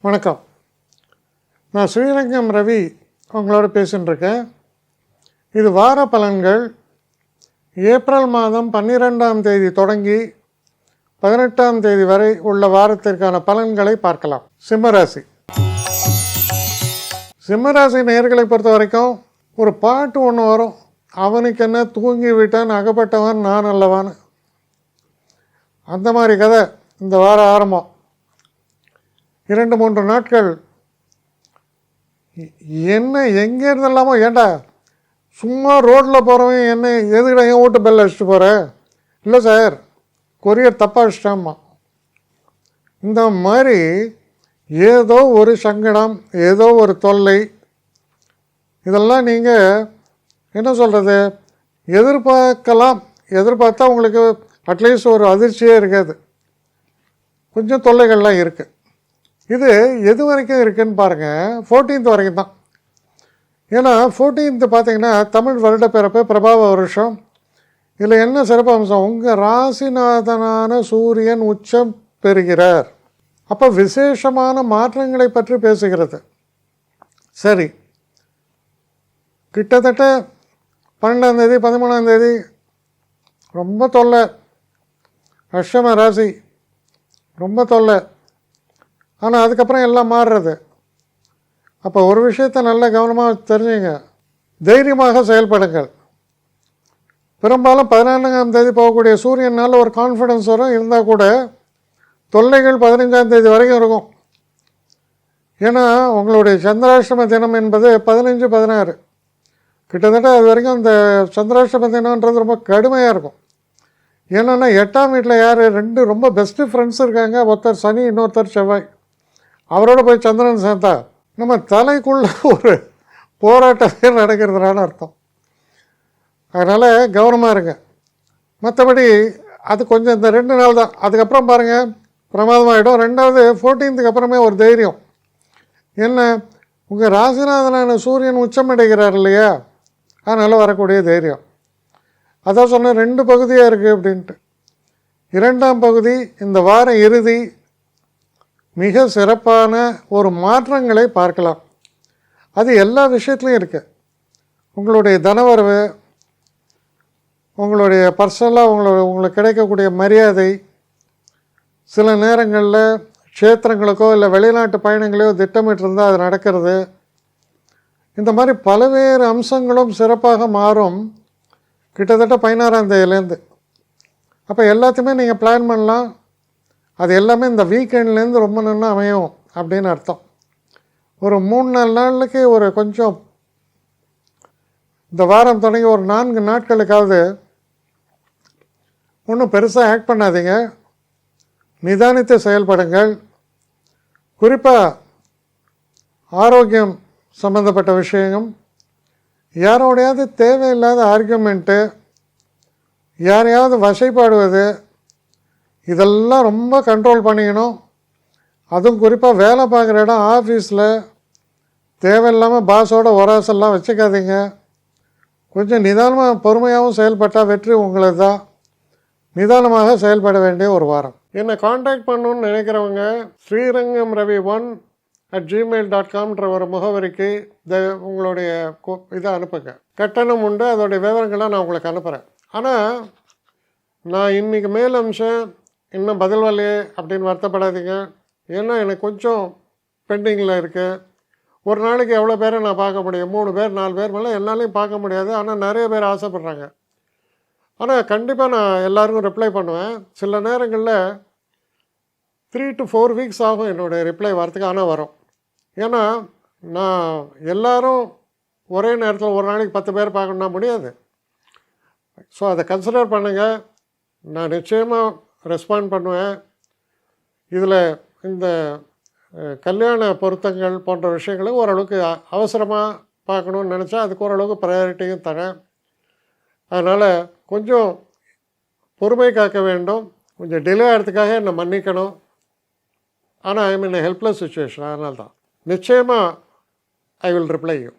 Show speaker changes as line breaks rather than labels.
வணக்கம். நான் ஸ்ரீரங்கம் ரவி உங்களோட பேசிகிட்டுருக்கேன். இது வார பலன்கள். ஏப்ரல் மாதம் 12ஆம் தேதி தொடங்கி 18ஆம் தேதி வரை உள்ள வாரத்திற்கான பலன்களை பார்க்கலாம். சிம்மராசி. சிம்மராசி நேயர்களை பொறுத்த வரைக்கும் ஒரு பாட்டு ஒன்று வரும், அவனுக்கு என்ன தூங்கி விட்டான் அகப்பட்டவன் நான் அல்லவான்னு. அந்த மாதிரி கதை இந்த வாரம் ஆரம்பம். 2-3 நாட்கள் என்ன எங்கே இருந்தெல்லாமோ, ஏண்டா சும்மா ரோட்டில் போகிறவன் என்ன எதுக்கிட்ட என் வீட்டு பெல் அடிச்சுட்டு போகிறேன், இல்லை சார் கொரியர் தப்பாக அடிச்சிட்டாம்மா. இந்த மாதிரி ஏதோ ஒரு சங்கடம், ஏதோ ஒரு தொல்லை, இதெல்லாம் நீங்கள் என்ன சொல்கிறது, எதிர்பார்த்தா உங்களுக்கு அட்லீஸ்ட் ஒரு அதிர்ச்சியே இருக்காது. கொஞ்சம் தொல்லைகள்லாம் இருக்குது. இது எது வரைக்கும் இருக்குதுன்னு பாருங்கள், 14th வரைக்கும் தான். ஏன்னா 14th பார்த்திங்கன்னா தமிழ் வருட பிறப்பு, பிரபாவ வருஷம். இதில் என்ன சிறப்பு அம்சம், உங்கள் ராசிநாதனான சூரியன் உச்சம் பெறுகிறார். அப்போ விசேஷமான மாற்றங்களை பற்றி பேசுகிறது. சரி, கிட்டத்தட்ட 12ஆம் தேதி 13ஆம் தேதி ரொம்ப தொல்லை. அஷ்டம ராசி ரொம்ப தொல்லை. ஆனால் அதுக்கப்புறம் எல்லாம் மாறுறது. அப்போ ஒரு விஷயத்தை நல்ல கவனமாக தெரிஞ்சுங்க, தைரியமாக செயல்படுங்கள். பெரும்பாலும் 14ஆம் தேதி போகக்கூடிய சூரியனால் ஒரு கான்ஃபிடன்ஸ் வரும். இருந்தால் கூட தொல்லைகள் 15ஆம் தேதி வரைக்கும் இருக்கும். ஏன்னா உங்களுடைய சந்திராஷ்டம தினம் என்பது 15-16. கிட்டத்தட்ட அது வரைக்கும் இந்த சந்திராஷ்டம தினம்ன்றது ரொம்ப கடுமையாக இருக்கும். ஏன்னா 8ஆம் வீட்டில் யார், 2 ரொம்ப பெஸ்ட்டு ஃப்ரெண்ட்ஸ் இருக்காங்க. ஒருத்தர் சனி, இன்னொருத்தர் செவ்வாய். அவரோட போய் சந்திரன் சேர்த்தா நம்ம தலைக்குள்ள ஒரு போராட்டமே நடக்கிறதுனால அர்த்தம். அதனால் கவனமாக இருங்க. மற்றபடி அது கொஞ்சம் இந்த 2 நாள் தான். அதுக்கப்புறம் பாருங்கள் பிரமாதமாகிடும். 2வது 14th அப்புறமே ஒரு தைரியம். என்ன, உங்கள் ராசிநாதனான சூரியன் உச்சமடைகிறார் இல்லையா, அதனால் வரக்கூடிய தைரியம். அதான் சொன்ன 2 பகுதியாக இருக்குது அப்படின்ட்டு. 2ஆம் பகுதி இந்த வார இறுதி மிக சிறப்பான ஒரு மாற்றங்களை பார்க்கலாம். அது எல்லா விஷயத்துலையும் இருக்குது. உங்களுடைய தனவரவு, உங்களுடைய பர்சனலாக உங்களுக்கு கிடைக்கக்கூடிய மரியாதை, சில நேரங்களில் க்ஷேத்திரங்களுக்கோ இல்லை வெளிநாட்டு பயணங்களையோ திட்டமிட்டிருந்தால் அது நடக்கிறது. இந்த மாதிரி பல்வேறு அம்சங்களும் சிறப்பாக மாறும் கிட்டத்தட்ட 16ஆம் தேதியிலேருந்து. அப்போ எல்லாத்தையுமே நீங்கள் பிளான் பண்ணலாம். அது எல்லாமே இந்த வீக்கெண்ட்லேருந்து ரொம்ப நல்லா அமையும் அப்படின்னு அர்த்தம். ஒரு 3-4 நாளுக்கு ஒரு கொஞ்சம் இந்த வாரம் தொடங்கி ஒரு 4 நாட்களுக்காவது ஒன்றும் பெருசாக ஆக்ட் பண்ணாதீங்க, நிதானித்து செயல்படுங்கள். குறிப்பாக ஆரோக்கியம் சம்மந்தப்பட்ட விஷயங்கள், யாரோடையாவது தேவையில்லாத ஆர்கியூமெண்ட்டு, யாரையாவது வசைப்பாடுவது, இதெல்லாம் ரொம்ப கண்ட்ரோல் பண்ணிக்கணும். அதுவும் குறிப்பாக வேலை பார்க்குற இடம், ஆஃபீஸில் தேவையில்லாமல் பாஸோட ஒராசெல்லாம் வச்சுக்காதீங்க. கொஞ்சம் நிதானமாக பொறுமையாகவும் செயல்பட்டால் வெற்றி உங்களது தான். நிதானமாக செயல்பட வேண்டிய ஒரு வாரம். என்னை காண்டாக்ட் பண்ணணுன்னு நினைக்கிறவங்க sreerangamravi1@gmail.com ஒரு முகவரிக்கு உங்களுடைய இதை அனுப்புங்க. கட்டணம் உண்டு, அதோடைய விவரங்களை நான் உங்களுக்கு அனுப்புகிறேன். ஆனால் நான் இன்றைக்கி மேல் அம்சம் இன்னும் பதில் வரலையே அப்படின்னு வருத்தப்படாதீங்க. ஏன்னா எனக்கு கொஞ்சம் பெண்டிங்கில் இருக்குது. ஒரு நாளைக்கு எவ்வளோ பேரை நான் பார்க்க முடியும், 3 பேர் 4 பேர் மேலே என்னாலையும் பார்க்க முடியாது. ஆனால் நிறைய பேர் ஆசைப்பட்றாங்க. ஆனால் கண்டிப்பாக நான் எல்லாருக்கும் ரிப்ளை பண்ணுவேன். சில நேரங்களில் 3 to 4 வீக்ஸ் ஆகும் என்னுடைய ரிப்ளை வரத்துக்கு. ஆனால் வரும். ஏன்னா நான் எல்லோரும் ஒரே நேரத்தில் ஒரு நாளைக்கு 10 பேர் பார்க்கணுன்னா முடியாது. ஸோ அதை கன்சிடர் பண்ணுங்கள். நான் நிச்சயமாக ரெஸ்பாண்ட் பண்ணுவேன். இதில் இந்த கல்யாண பொருத்தங்கள் போன்ற விஷயங்களை ஓரளவுக்கு அவசரமாக பார்க்கணுன்னு நினச்சா அதுக்கு ஓரளவுக்கு ப்ரையாரிட்டியும் தரேன். அதனால் கொஞ்சம் பொறுமை காக்க வேண்டும். கொஞ்சம் டிலே ஆகிறதுக்காக என்னை மன்னிக்கணும். ஆனால் ஐ மீன் ஹெல்ப்லெஸ் சுச்சுவேஷன். அதனால தான் நிச்சயமாக ஐ வில் ரிப்ளை யூ.